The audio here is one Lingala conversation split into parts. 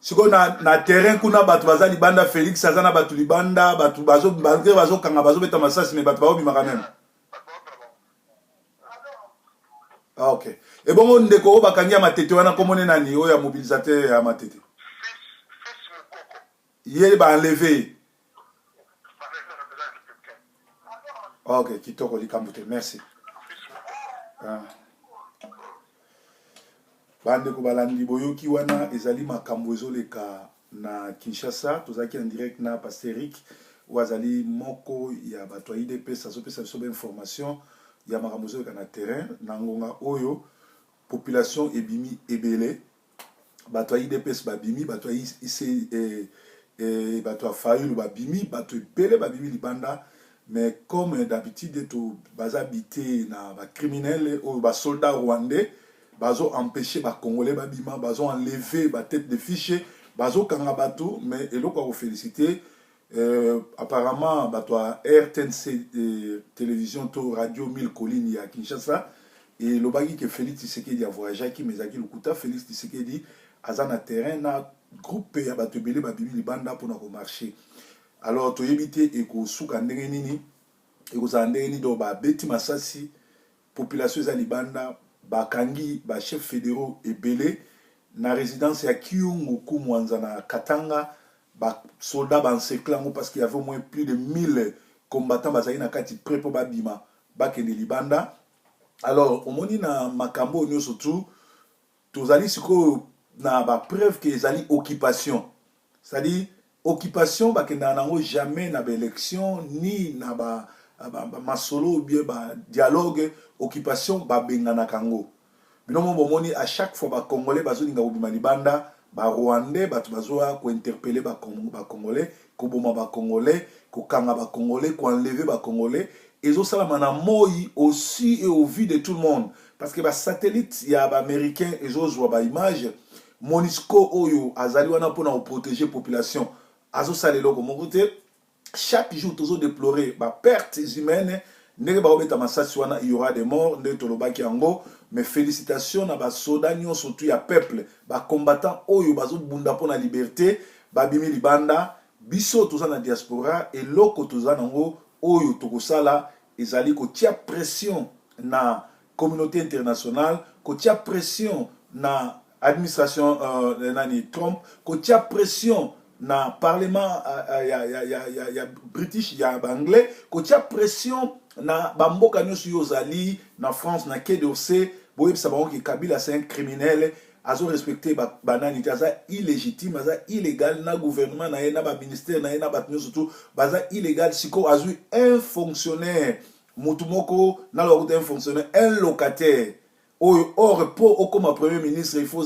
siko na terrain kuna batu baza libanda Félix azana batu libanda batu bazo kanga bazo beta masasi mais batu bao bimaka même. Ah ok. Et bon ndeko bakangi ya matete wana komone nani oya mobilisateur ya matete. Yé ba enlevé. Ok, kitoko likambote, merci. Ah. Bande ko balandi boyoki wana ezali makambo ezoleka na Kinshasa, tozaki en direct na Pasteric ou azali moko ya bato IDPS azopesa biso ba information ya makambo ezoleka na terrain na ngonga oyo population ebimi ebele bato IDPS babimi bato bato Fayulu babimi bato ebele babimi libanda. Mais comme d'habitude, tout baza habité na ba criminels ou ba soldats rwandais, bazo empêcher ba congolais babima, bazo enlever ba tête de fichier, bazo kanga bato, mais eloko ko féliciter apparemment bato RTNC télévision to radio 1000 collines ya Kinshasa et lobaki que Félix Tshisekedi a voyagé qui mais aki lokuta Félix Tshisekedi azana terrain na groupe ya bato belé babimi libanda pour na ko marcher. Alors, tu évite et que souka ndenge nini et que ça ndenge ni do ba beti masasi population za libanda ba kangi ba chef fédéraux et belé na résidence ya Kyungu Kumwanza na Katanga ba soldats ba encerclant parce qu'il y avait au moins plus de 1000 combattants bazali na kati prêt pour ba bima ba kende libanda. Alors, omoni na makambo nyo surtout tozali siko na ba preuve que ezali occupation. C'est-à-dire occupation bakenda nango jamais na ba élection ni na ba masolo ou bien ba dialogue occupation ba bengana kango binomo bomoni à chaque fois ba congolais bazolinga obima libanda ba rwandais batu bazoa ko interpeller ba congolais ko boma ba congolais ko kanga ba congolais ko enlever ba congolais ezo sala mana moi aussi et au vu de tout le monde parce que ba satellite ya ba américain ezo zwa ba image Monisco oyo azali wana pona protéger population azo salelo comme côté chaque jour toujours déplorer ba pertes humaines ndenge ba obeta masasi wana il y aura des morts ndenge tolobaki yango mais félicitations na ba soldats nyo surtout ya peuple ba combattants oyo bazo bunda pona liberté ba bimi libanda biso toza na diaspora et loko toza nango oyo tokosala ezali ko tia pression na communauté internationale ko tia pression na administration nani Trump ko tia pression na parlement ya British ya anglais ko tia pression na bamboka nyoso yozali na France na Quai d'Orsay boye sabango ki Kabila c'est un criminel azo respecter banani aza illégitime aza illégal na gouvernement na na ba ministère na ba surtout baza illégal siko azu un fonctionnaire mutumoko na lo un fonctionnaire un locataire or pour comme premier ministre il faut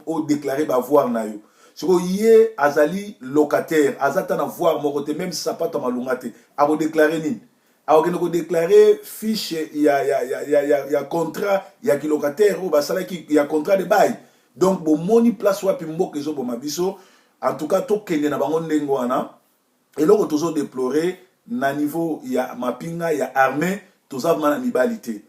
au déclarer ba voir na yo siko yé azali locataire azata na voir mo côté même si ça pas ta malungate a ko déclarer nini a ko déclarer fiche ya contrat ya ki locataire ou ba sala ki ya contrat de bail donc bon moni place wapi mboka ezo boma biso en tout cas to kende na bango ndengo wana eloko tozo déplorer na niveau ya mapinga ya armée toza mana mibalité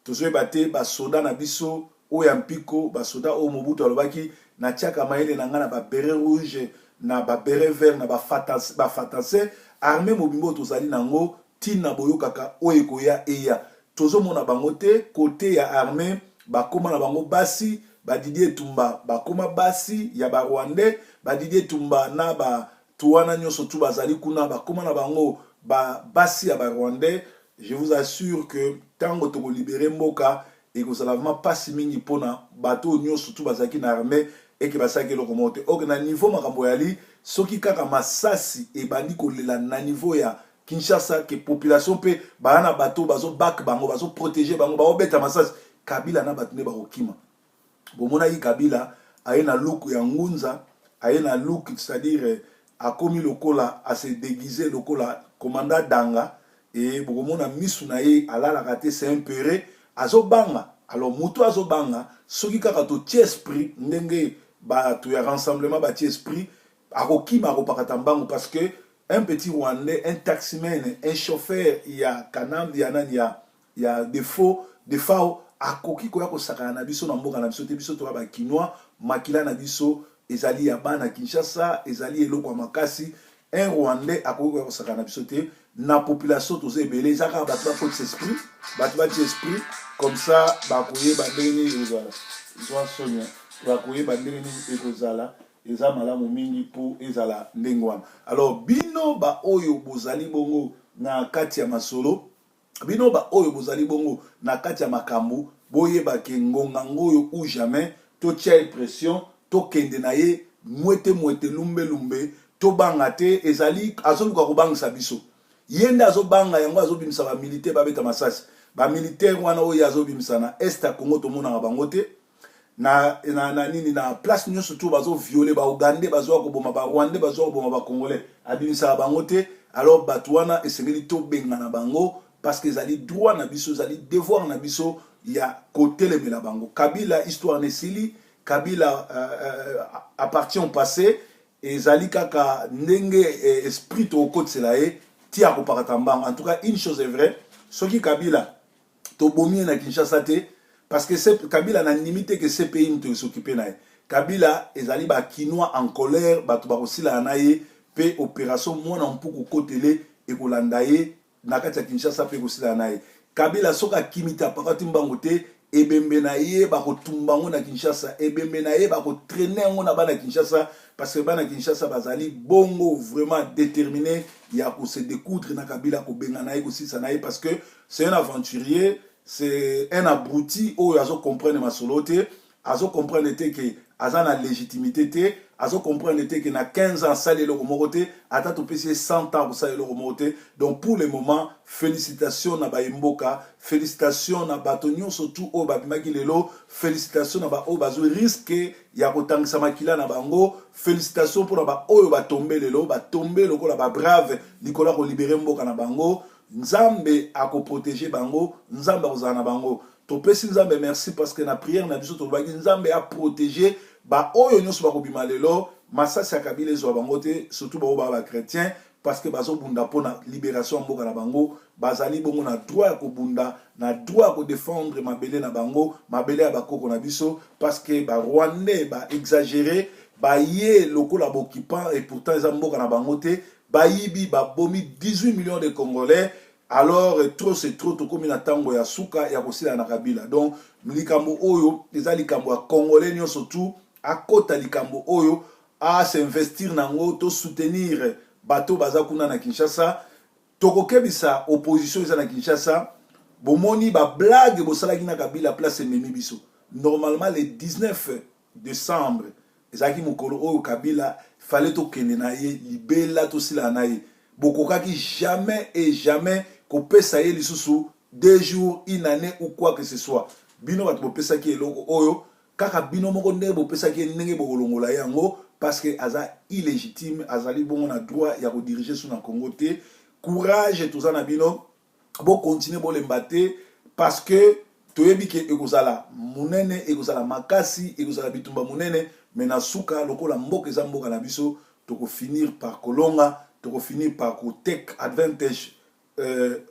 tozo baté ba soda na biso o ya mpiko ba soda o Mobutu alobaki na tiaka maele na ngana ba beret rouge na ba beret vert na ba fatase armée mobimbo tozali nango tina boyokaka o ekoya eya tozo mona bango te côté ya armée ba koma na bango basi ba Didier Tumba ba koma basi ya ba Rwandais ba Didier Tumba na ba tuwana nyoso tu bazali kuna ba koma na bango ba basi ya ba Rwandais. Je vous assure que tango toko libérer mboka et que ça va vraiment pas si mingi pona bateau nyoso tu bazaki na armée et que basaki le remonter au na niveau makambo yali soki kaka masasi e bandi ko lela na niveau ya Kinshasa que population pe ba na bateau bazo back bango bazo protéger bango ba obeta masasi Kabila na batune ba kokima bomona yi Kabila aina look ya ngunza aina look c'est-à-dire a commis lokola a se déguiser lokola commandant Danga et bomona misu na ye alala raté c'est impéré azobanga alors muto azobanga soki kaka to tie esprit ndenge ba to ya rassemblement ba tie esprit akokima akopakata mbango parce que un petit Rwandais un taximan un chauffeur ya kanam ya nani ya défaut akoki koya ko sakana na biso na mboka na biso te biso to ba kinois makila na biso ezali ya bana Kinshasa, ezali eloko ya makasi. Un Rwandais akoki kosaka na biso te na population toza ebele ezaka bato bakotisa esprit bato bati esprit comme ça bakoyeba ndenge nini ezala zwa sonia bakoyeba ndenge nini ekozala eza malamu mingi mpo ezala ndenge wana. Alors bino baoyo bozali bongo na kati ya masolo, bino baoyo bozali bongo na kati ya makambo, boyebake ngonga ngoyo ou jamais totia impression tokende na ye mwete lumbe to banga te ezali azoluka kobangisa biso yende azobanga yango azobimisa ba militaire babeta masasi ba militaire wana oyo azobimisa na est ya Congo tomona bango te na nini na place nyonso to bazo violer ba Ugandais bazo koboma ba Rwandais bazo koboma ba Congolais abimisa bango te. Alors bato wana esengeli to benga na bango parce que ezali droit na biso ezali devoir na biso ya kotelemela bango. Kabila histoire nesili Kabila appartient au passé ezali kaka ndenge esprit to kotsela e tia ko paratambang. En tout cas une chose est vraie, soki Kabila to bomie na Kinshasa te parce que Kabila na limité que ces pays ne s'occuper na. Kabila ezali ba kinois en colère bato ba kosila na ye pe opération mwana mpuku kotele e kolanda ye na kati ya Kinshasa pe kosila na ye. Kabila soka kimita pakati mbango te ebembe na ye bakotumba ngo na Kinshasa ebembe na ye bakotraîner ngo na bana Kinshasa parce que bana Kinshasa bazali bongo vraiment déterminé ya ko se découdre na Kabila ko benga na ye ko sisa na ye parce que c'est un aventurier, c'est un abruti oyo azo comprendre masolote azo comprendre te que azana légitimité te azo comprendre te que na 15 ans sale le morote ata to pesi 100 ans sale le morote. Donc pour le moment félicitations na ba Mboka, félicitations na batonyo surtout o ba bimaki lelo, félicitations na ba o bazo risque ya kotangisa makila na bango, félicitations pour na ba oyo ba tomber lelo ba tomber lokola ba brave likola ko libérer Mboka na bango. Nzambe ako protéger bango, Nzambe ozana bango. Topesi Nzambe merci parce que na prière na biso tobaki Nzambe a protéger ba oyo nyonso bakobima lelo masasi ya Kabila ezwa bango te surtout ba chrétien parce que bazo bunda pona libération Mboka na bango bazali bongo na droit ya kobunda na droit ya ko défendre mabele na bango mabele ya bakoko na biso parce que ba Rwandais ba exagérer ba ye lokola bokipa et pourtant eza Mboka na bango te ba yibi ba bomi 18 millions de Congolais. Alors trop c'est trop to komi na tango ya suka ya kosila na Kabila. Donc likambo oyo eza likambo ya Congolais nyo surtout akota likambo oyo a s'investir nango to soutenir bato baza kuna na Kinshasa tokokebisa opposition eza na Kinshasa bomoni ba blague bosalaki na Kabila place memi biso. Normalement le 19 décembre ezaki mokolo oyo Kabila fallait to kende na ye libela to sila na ye bokokaki jamais et jamais ko pesa ye lisusu 2 jours une année ou quoi que ce soit bino bato bopesa ki eloko oyo kaka bino moko ndenge bopesa ki ndenge bokolongola yango parce que aza illégitime azali bongo na droit ya ko diriger sur na Congo te. Courage tout ça na bino bo continuer bo lembate parce que toyebi ke ekozala munene ekozala makasi ekozala bitumba munene mais na suka lokola mboka eza mboka na biso toko finir par kolonga toko finir par ko take advantage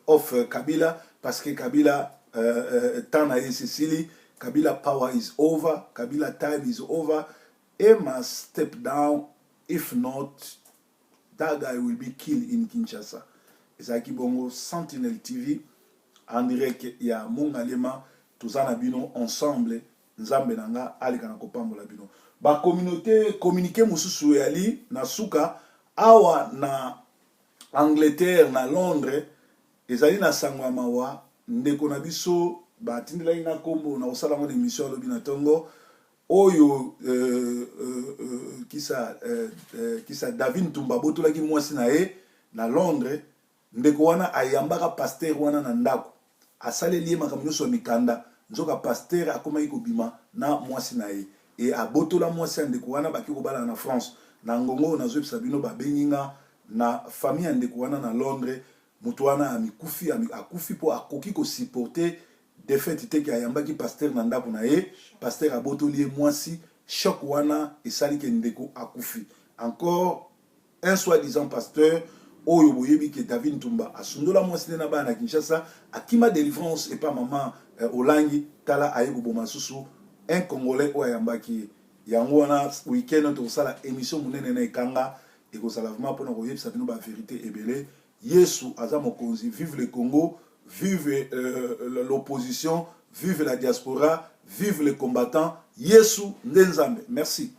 of Kabila parce que Kabila temps na Sicily Kabila power is over, Kabila time is over. He must step down. If not, that guy will be killed in Kinshasa. Ezaki bongo Sentinel TV en direct ya Mongalema tozana bino ensemble nzambe nanga alika na kopambola bino. Ba communauté communiquer mususu yali na suka awa na Angleterre na Londres ezali na sangwa mawa ndeko na biso batindela ina kombo na osala mo émission lobi na tongo oyo kisa David Tumba botola ki mwasi na ye na Londres ndeko wana ayambaka pasteur wana na ndako asale lié makambo nyonso mikanda nzoka pasteur akoma ikobima na mwasi na ye et abotola mwasi ndeko wana baki ko bala na France na ngongo na zo bino babenginga na famille ndeko wana na Londres mutu wana amikufi akufi po akoki ko supporter défaite te ki ayambaki pasteur na ndako na ye pasteur abotoli mwasi choc wana esali ke ndeko akufi encore un soi-disant pasteur oyo boyebi ke David Tumba asundola mwasi na bana Kinshasa akima délivrance et pas maman Olangi tala ayeko boma susu un Congolais oyo ayambaki yango wana week-end tokosala émission monene na ekanga ekozala vraiment mpona koyebisa bino bavérité ebele. Yesu aza mokonzi. Vive le Congo, vive l'opposition, vive la diaspora, vive les combattants. Yesu nde Nzambe. Merci.